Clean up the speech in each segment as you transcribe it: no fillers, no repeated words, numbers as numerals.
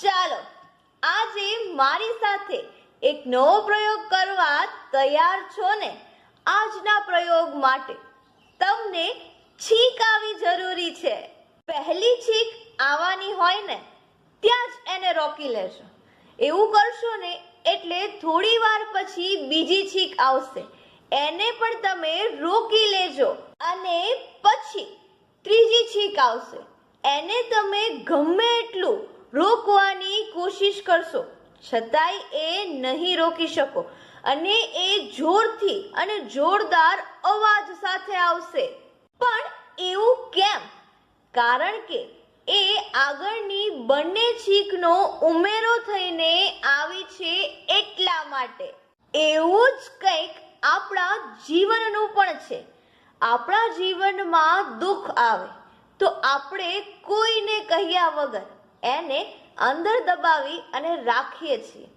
ચાલો આજે મારી સાથે એક નવો પ્રયોગ કરવા તૈયાર છો ને? આજના પ્રયોગ માટે તમને છીંક આવી જરૂરી છે. પહેલી છીંક આવવાની હોય ને ત્યાં જ એને રોકી લેજો. એવું કરશો ને એટલે થોડી વાર પછી બીજી છીંક આવશે, એને પણ તમે રોકી લેજો. અને પછી ત્રીજી છીંક આવશે, એને તમે ગમે એટલું રોકવાની કોશિશ કરશો છતાંય એ નહીં રોકી શકો, અને એ જોરથી અને જોરદાર અવાજ સાથે આવશે. પણ એવું કેમ? કારણ કે એ આગળની બંને છીંકનો ઉમેરો થઈને આવી છે એટલા માટે. એવું જ કંઈક આપણા જીવનનું પણ છે. આપણા જીવનમાં દુઃખ આવે તો આપણે કોઈને કહ્યા વગર એને અંદર દબાવી અને રાખીએ છીએ.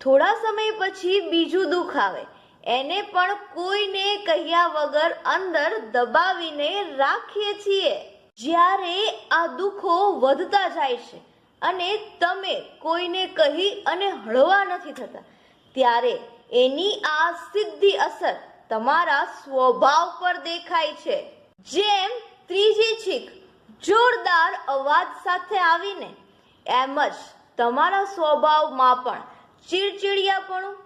થોડા સમય પછી બીજું દુઃખ આવે, એને પણ કોઈને કહ્યા વગર અંદર દબાવીને રાખીએ છીએ. જ્યારે આ દુઃખો વધતા જાય છે અને તમે કોઈને કહી અને હળવા નથી થતા, ત્યારે એની આ સીધી અસર તમારા સ્વભાવ પર દેખાય છે. જેમ ત્રીજી છીંક જોરદાર અવાજ સાથે આવીને, એમ જ તમારા સ્વભાવમાં પણ ચીડચીડિયાપણું,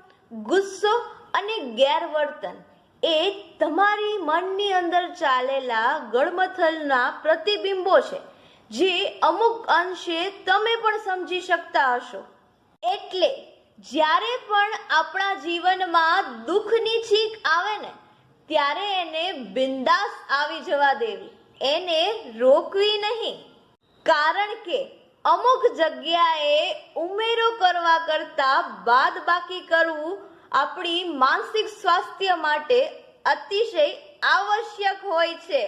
ગુસ્સો અને ગેરવર્તન એ તમારી મનની અંદર ચાલેલા ગળમથલના પ્રતિબિંબો છે, જે અમુક અંશે તમે પણ સમજી શકતા હશો. એટલે જ્યારે પણ આપણા જીવનમાં દુઃખની છીંક આવે ને ત્યારે એને બિંદાસ આવી જવા દેવી, એને રોકવી નહીં. કારણ કે અમુક જગ્યાએ ઉમેરો કરવા કરતા બાદબાકી કરવું આપણી માનસિક સ્વાસ્થ્ય માટે અતિશય આવશ્યક હોય છે.